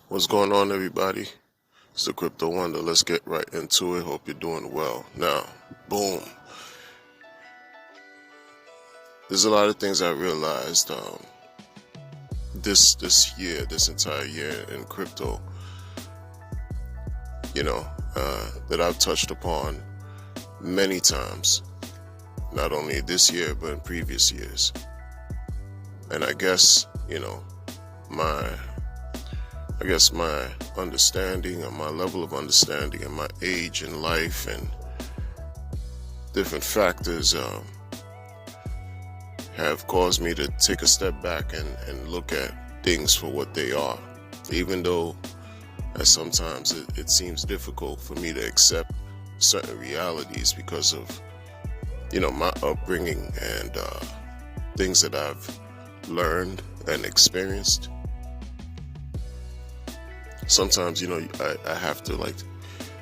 What's going on, everybody? It's the Crypto Wonder. Let's get right into it. Hope you're doing well. Now, boom. There's a lot of things I realized this entire year in crypto, that I've touched upon many times, not only this year, but in previous years. And I guess my understanding and my level of understanding and my age in life and different factors have caused me to take a step back and look at things for what they are, even though sometimes it seems difficult for me to accept certain realities because of my upbringing and things that I've learned and experienced. Sometimes, I have to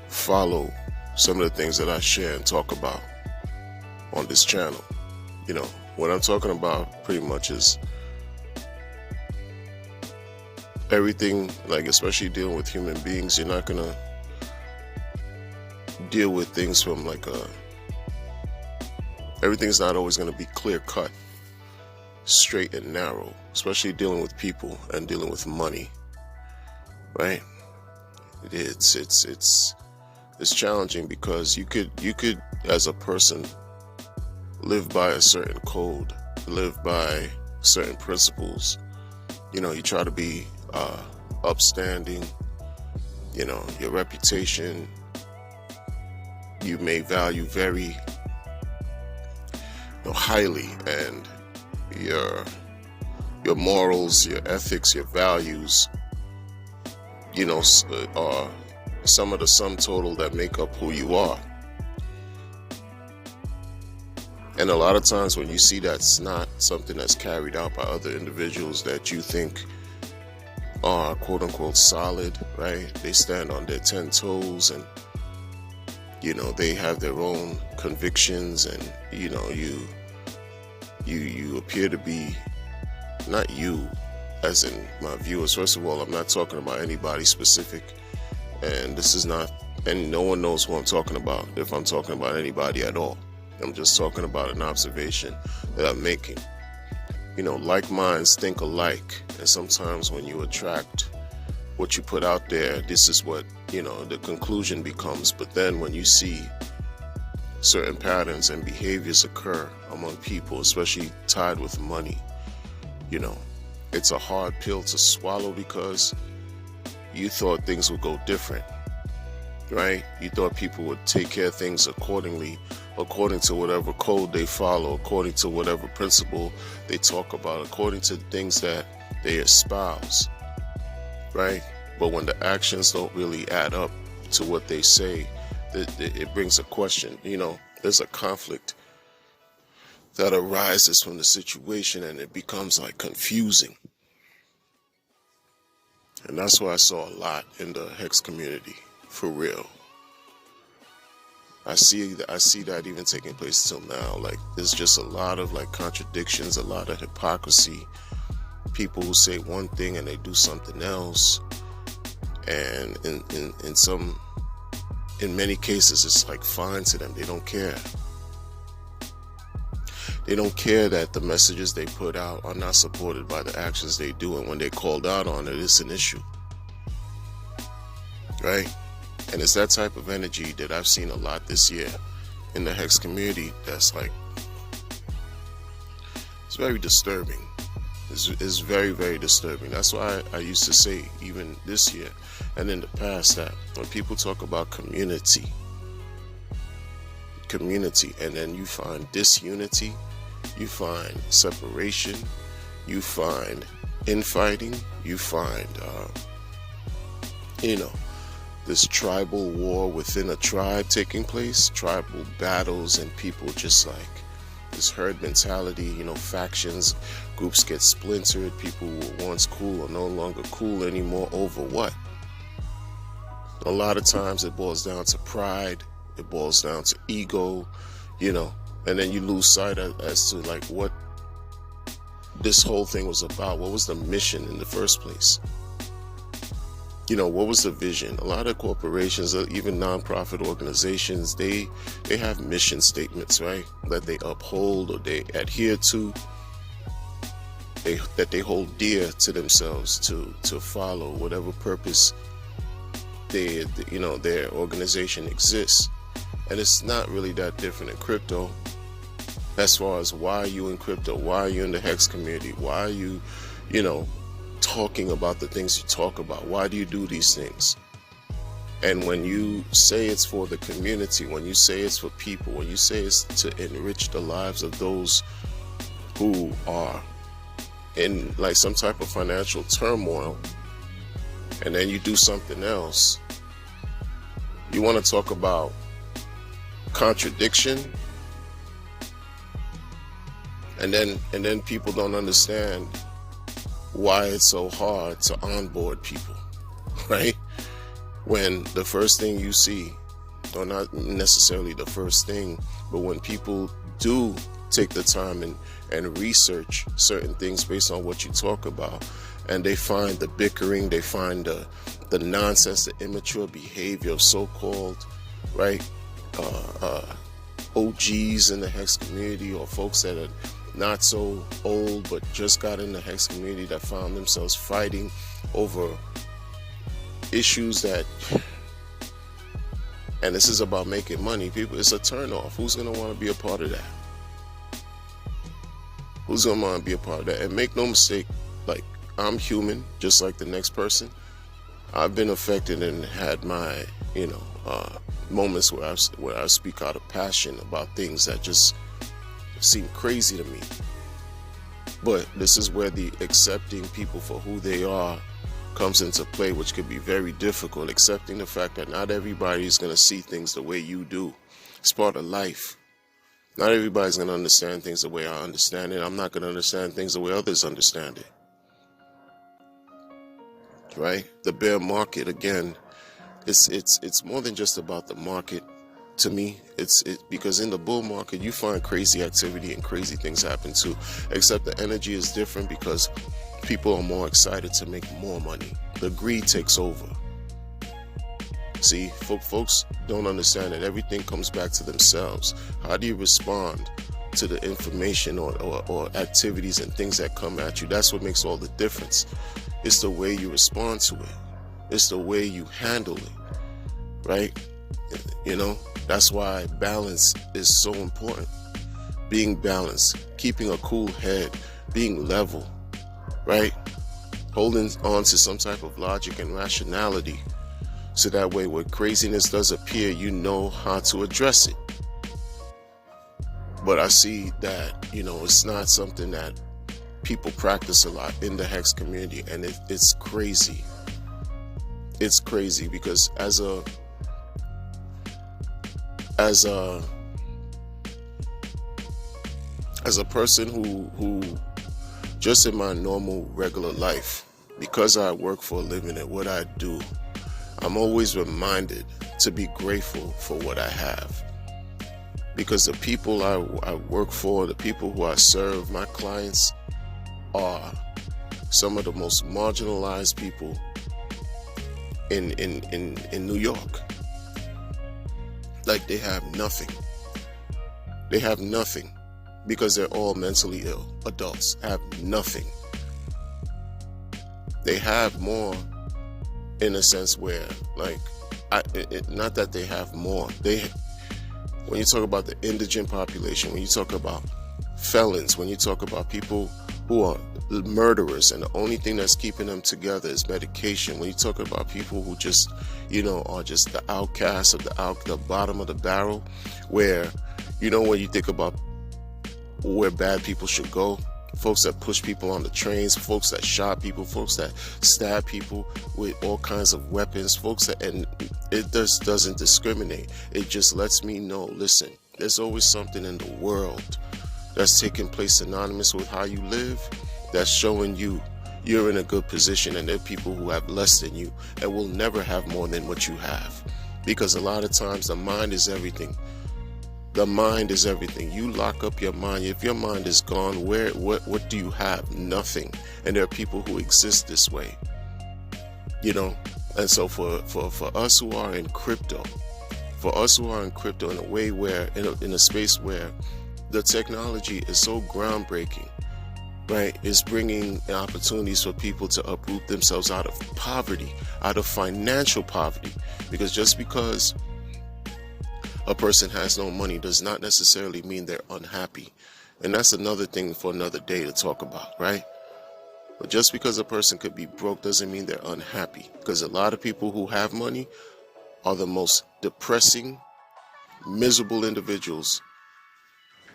follow some of the things that I share and talk about on this channel. What I'm talking about pretty much is everything, especially dealing with human beings. You're not gonna deal with things from everything's not always gonna be clear cut, straight and narrow, especially dealing with people and dealing with money. Right? It's challenging because you could as a person live by a certain code, live by certain principles. You try to be upstanding. Your reputation you may value very highly, and your morals, your ethics, your values are some of the sum total that make up who you are. And a lot of times when you see that's not something that's carried out by other individuals that you think are quote unquote solid, right? They stand on their 10 toes and they have their own convictions, and you appear to be, not you as in my viewers. First of all, I'm not talking about anybody specific, and this is not, and no one knows who I'm talking about if I'm talking about anybody at all. I'm just talking about an observation that I'm making. Like minds think alike, and sometimes when you attract what you put out there, this is what the conclusion becomes. But then when you see certain patterns and behaviors occur among people, especially tied with money, it's a hard pill to swallow because you thought things would go different, right? You thought people would take care of things according to whatever code they follow, according to whatever principle they talk about, according to things that they espouse, right? But when the actions don't really add up to what they say, it brings a question. There's a conflict that arises from the situation, and it becomes confusing. And that's what I saw a lot in the Hex community, for real. I see that even taking place till now. There's just a lot of contradictions, a lot of hypocrisy. People who say one thing and they do something else. And in many cases, it's fine to them. They don't care. They don't care that the messages they put out are not supported by the actions they do. And when they're called out on it, it's an issue. Right? And it's that type of energy that I've seen a lot this year in the Hex community. That's it's very disturbing. It's very, very disturbing. That's why I used to say, even this year and in the past, that when people talk about community, and then you find disunity, you find separation, you find infighting, you find, this tribal war within a tribe taking place, tribal battles, and people just this herd mentality, factions, groups get splintered, people who were once cool are no longer cool anymore over what? A lot of times it boils down to pride, it boils down to ego, and then you lose sight as to what this whole thing was about. What was the mission in the first place? what was the vision? A lot of corporations, even nonprofit organizations, they have mission statements, right? That they uphold or they adhere to, that they hold dear to themselves to follow whatever purpose their organization exists. And it's not really that different in crypto. As far as why are you in crypto, why are you in the Hex community, why are you, talking about the things you talk about, why do you do these things? And when you say it's for the community, when you say it's for people, when you say it's to enrich the lives of those who are in like some type of financial turmoil, and then you do something else, you want to talk about contradiction, and then people don't understand why it's so hard to onboard people, right? When the first thing you see, or not necessarily the first thing, but when people do take the time and research certain things based on what you talk about, and they find the bickering, they find the nonsense, the immature behavior of so-called, right, OGs in the Hex community, or folks that are not so old but just got in the Hex community, that found themselves fighting over issues that, and this is about making money. People, it's a turnoff. Who's going to want to be a part of that? Who's going to want to be a part of that? And make no mistake, like, I'm human, just like the next person. I've been affected and had my, moments where I speak out of passion about things that just seem crazy to me. But this is where the accepting people for who they are comes into play, which could be very difficult. Accepting the fact that not everybody is going to see things the way you do. It's part of life. Not everybody's going to understand things the way I understand it. I'm not going to understand things the way others understand it. Right? The bear market, again, it's more than just about the market. To me, it's because in the bull market you find crazy activity and crazy things happen too. Except the energy is different because people are more excited to make more money. The greed takes over. See, folks don't understand that everything comes back to themselves. How do you respond to the information or activities and things that come at you? That's what makes all the difference. It's the way you respond to it. It's the way you handle it, right? That's why balance is so important. Being balanced, keeping a cool head, being level, right? Holding on to some type of logic and rationality, so that way when craziness does appear, you know how to address it. But I see that, it's not something that people practice a lot in the Hex community, and it's crazy. It's crazy because as a person who just in my normal regular life, because I work for a living at what I do, I'm always reminded to be grateful for what I have. Because the people I work for, the people who I serve, my clients, are some of the most marginalized people in New York. Like, they have nothing. They have nothing because they're all mentally ill. Adults have nothing. They have more in a sense where, like, not that they have more. When you talk about the indigent population, when you talk about felons, when you talk about people who are murderers and the only thing that's keeping them together is medication, when you talk about people who just, are just the outcasts of the bottom of the barrel, where, when you think about where bad people should go, folks that push people on the trains, folks that shot people, folks that stab people with all kinds of weapons, folks that, and it just doesn't discriminate. It just lets me know, listen, there's always something in the world that's taking place synonymous with how you live, that's showing you you're in a good position, and there are people who have less than you and will never have more than what you have. Because a lot of times the mind is everything. The mind is everything. You lock up your mind. If your mind is gone, what do you have? Nothing. And there are people who exist this way. And so for us who are in crypto, in a way where, in a space where the technology is so groundbreaking, right? It's bringing opportunities for people to uproot themselves out of poverty, out of financial poverty. Because just because a person has no money does not necessarily mean they're unhappy. And that's another thing for another day to talk about, right? But just because a person could be broke doesn't mean they're unhappy. Because a lot of people who have money are the most depressing, miserable individuals,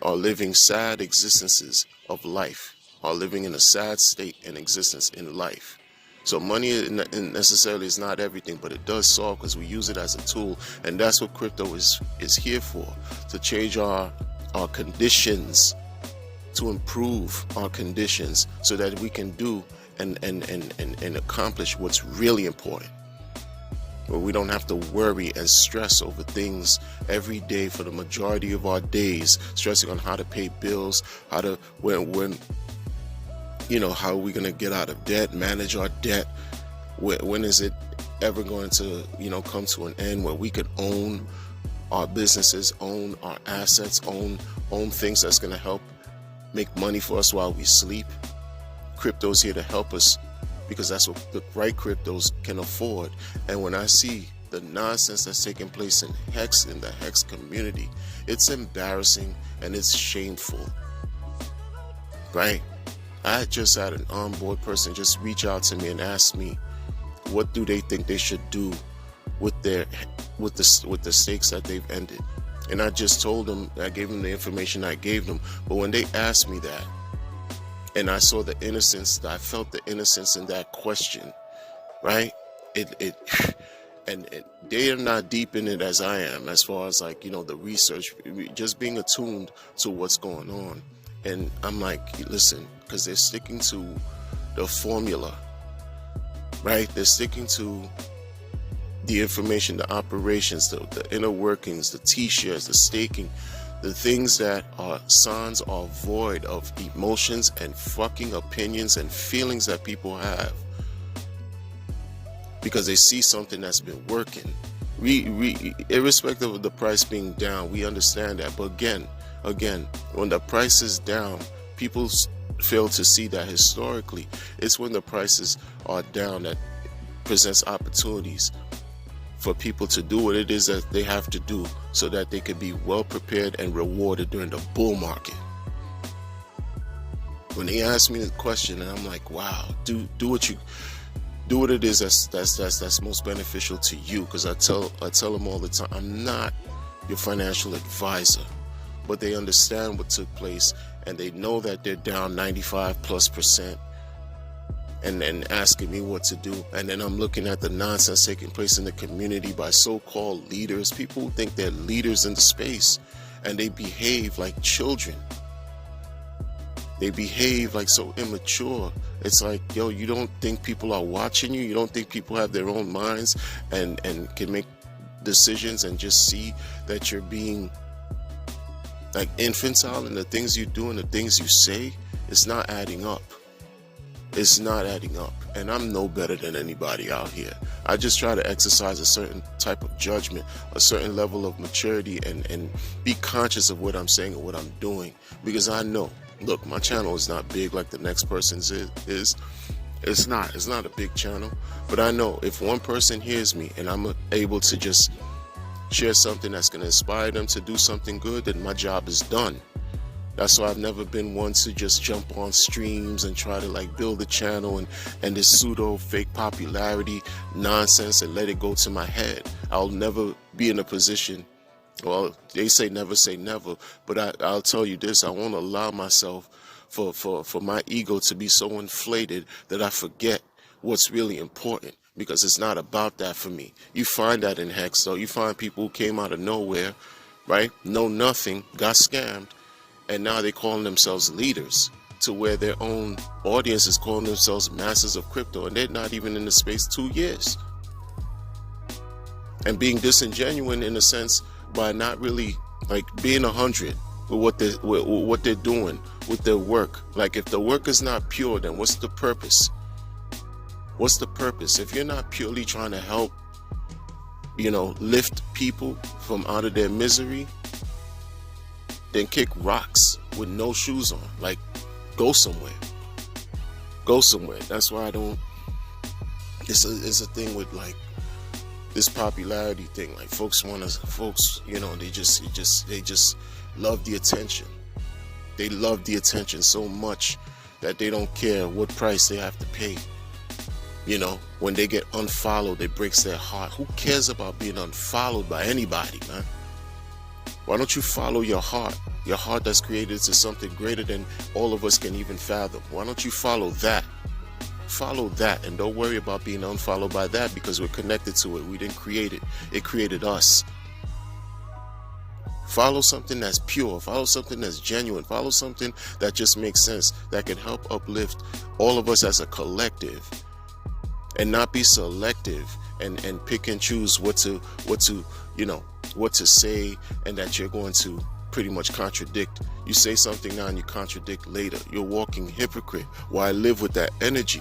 are living sad existences of life, are living in a sad state and existence in life. So money necessarily is not everything, but it does solve, because we use it as a tool. And that's what crypto is here for, to change our conditions, to improve our conditions so that we can do and accomplish what's really important. Where we don't have to worry and stress over things every day for the majority of our days, stressing on how to pay bills, how to how are we going to get out of debt, manage our debt. When is it ever going to come to an end where we could own our businesses, own our assets, own things that's going to help make money for us while we sleep? Crypto's here to help us, because that's what the right cryptos can afford. And when I see the nonsense that's taking place in the Hex community, it's embarrassing and it's shameful, right? I just had an onboard person just reach out to me and ask me, what do they think they should do with the stakes that they've ended? And I just told them, I gave them the information I gave them. But when they asked me that, and I saw the innocence, I felt the innocence in that question, right? And they are not deep in it as I am, as far as the research, just being attuned to what's going on. And I'm like, listen, because they're sticking to the formula, right? They're sticking to the information, the operations, the inner workings, the T-shares, the staking, the things that are signs are void of emotions and fucking opinions and feelings that people have, because they see something that's been working. We irrespective of the price being down, we understand that. But again, when the price is down, people fail to see that historically it's when the prices are down that presents opportunities for people to do what it is that they have to do, so that they can be well prepared and rewarded during the bull market. When they ask me the question, and I'm like, wow, do what it is that's most beneficial to you. Because I tell them all the time, I'm not your financial advisor, but they understand what took place, and they know that they're down 95+%. And asking me what to do. And then I'm looking at the nonsense taking place in the community by so-called leaders, people who think they're leaders in the space, and they behave like children. They behave like so immature. It's like, yo, you don't think people are watching you? You don't think people have their own minds and can make decisions and just see that you're being like infantile in the things you do and the things you say? It's not adding up. It's not adding up. And I'm no better than anybody out here. I just try to exercise a certain type of judgment, a certain level of maturity, and be conscious of what I'm saying and what I'm doing. Because I know, look, my channel is not big like the next person's is. It's not a big channel. But I know if one person hears me and I'm able to just share something that's going to inspire them to do something good, then my job is done. That's why I've never been one to just jump on streams and try to build a channel and this pseudo fake popularity nonsense and let it go to my head. I'll never be in a position, well, they say never, but I'll tell you this, I won't allow myself for my ego to be so inflated that I forget what's really important, because it's not about that for me. You find that in Hex, though. You find people who came out of nowhere, right? Know nothing, got scammed, and now they're calling themselves leaders, to where their own audience is calling themselves masters of crypto, and they're not even in the space 2 years. And being disingenuous in a sense by not really being 100 with what they're doing with their work. Like, if the work is not pure, then what's the purpose? What's the purpose? If you're not purely trying to help, lift people from out of their misery, then kick rocks with no shoes on. Like, go somewhere. Go somewhere. That's why I don't. It's a thing with like this popularity thing. Like folks, they just love the attention. They love the attention so much that they don't care what price they have to pay. When they get unfollowed, it breaks their heart. Who cares about being unfollowed by anybody, man? Why don't you follow your heart? Your heart that's created to something greater than all of us can even fathom. Why don't you follow that? Follow that, and don't worry about being unfollowed by that, because we're connected to it. We didn't create it. It created us. Follow something that's pure. Follow something that's genuine. Follow something that just makes sense, that can help uplift all of us as a collective, and not be selective and pick and choose what to say, and that you're going to pretty much contradict. You say something now and you contradict later. You're walking hypocrite. Why live with that energy?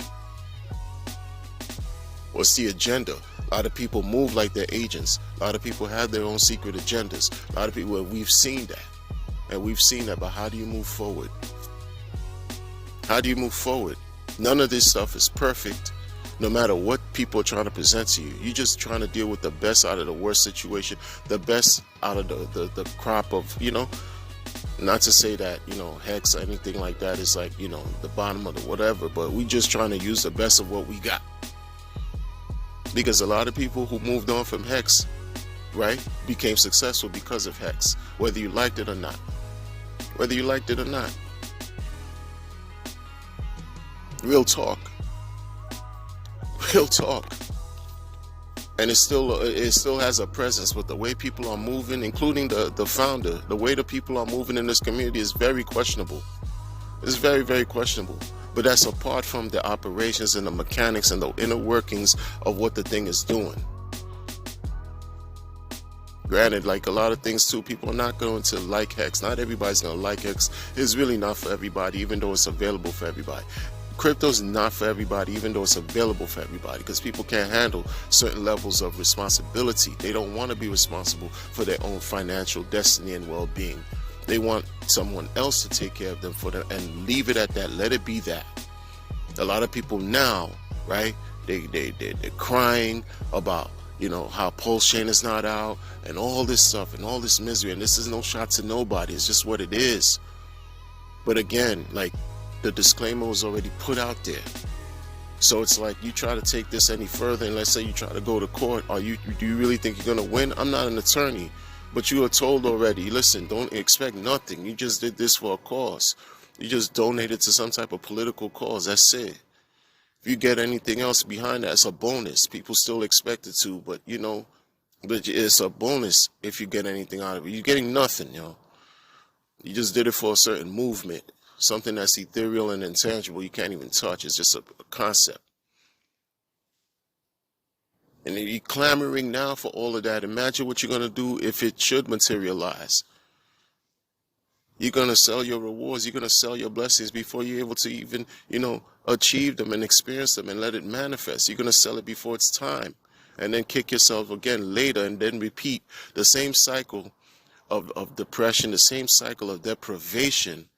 What's the agenda? A lot of people move like they're agents. A lot of people have their own secret agendas. A lot of people, and we've seen that. But how do you move forward? How do you move forward? None of this stuff is perfect. No matter what people are trying to present to you, you're just trying to deal with the best out of the worst situation, the best out of the crop of, not to say that, hex or anything like that is like, the bottom of the whatever, but we just trying to use the best of what we got. Because a lot of people who moved on from hex, right, became successful because of hex, whether you liked it or not. Real talk. And it still has a presence, but the way people are moving, including the founder, the way the people are moving in this community is very questionable. It's very, very questionable. But that's apart from the operations and the mechanics and the inner workings of what the thing is doing. Granted, like a lot of things too, people are not going to like hex. Not everybody's going to like hex. It's really not for everybody, even though it's available for everybody. Crypto's not for everybody, even though it's available for everybody, because people can't handle certain levels of responsibility. They don't want to be responsible for their own financial destiny and well-being. They want someone else to take care of them for them, and leave it at that. Let it be that. A lot of people now, right? They're crying about, how Pulse Chain is not out and all this stuff and all this misery. And this is no shot to nobody. It's just what it is. But again, like, the disclaimer was already put out there. So it's like, you try to take this any further, and let's say you try to go to court. Do you really think you're going to win? I'm not an attorney, but you are told already, listen, don't expect nothing. You just did this for a cause. You just donated to some type of political cause. That's it. If you get anything else behind that, it's a bonus. People still expect it to, but but it's a bonus if you get anything out of it. You're getting nothing, You just did it for a certain movement. Something that's ethereal and intangible, you can't even touch. It's just a concept. And if you're clamoring now for all of that, imagine what you're going to do if it should materialize. You're going to sell your rewards. You're going to sell your blessings before you're able to even, achieve them and experience them and let it manifest. You're going to sell it before it's time, and then kick yourself again later, and then repeat the same cycle of depression, the same cycle of deprivation.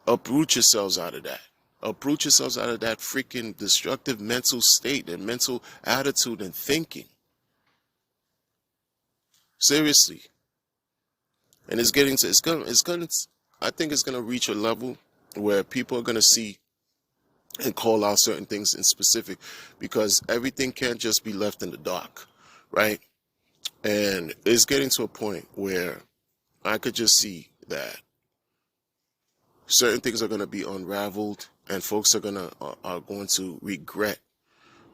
Uproot yourselves out of that. Uproot yourselves out of that freaking destructive mental state and mental attitude and thinking. Seriously. And I think it's going to reach a level where people are going to see and call out certain things in specific, because everything can't just be left in the dark, right? And it's getting to a point where I could just see that certain things are going to be unraveled, and folks are going to regret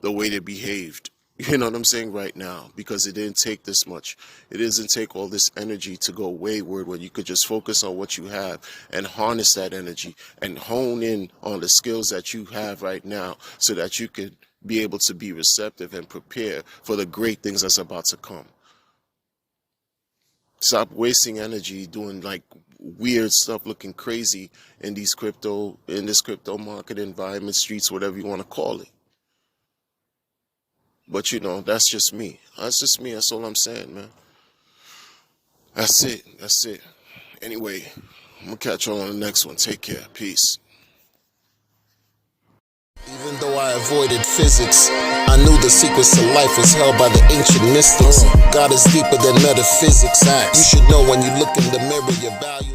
the way they behaved. You know what I'm saying, right now, because it didn't take this much. It doesn't take all this energy to go wayward, when you could just focus on what you have and harness that energy and hone in on the skills that you have right now, so that you could be able to be receptive and prepare for the great things that's about to come. Stop wasting energy doing like weird stuff, looking crazy in this crypto market environment, streets, whatever you want to call it. But you know, that's just me. That's just me. That's all I'm saying, man. That's it. That's it. Anyway, I'm gonna catch y'all on the next one. Take care. Peace. Even though I avoided physics, I knew the secrets to life was held by the ancient mystics. God is deeper than metaphysics. You should know when you look in the mirror your value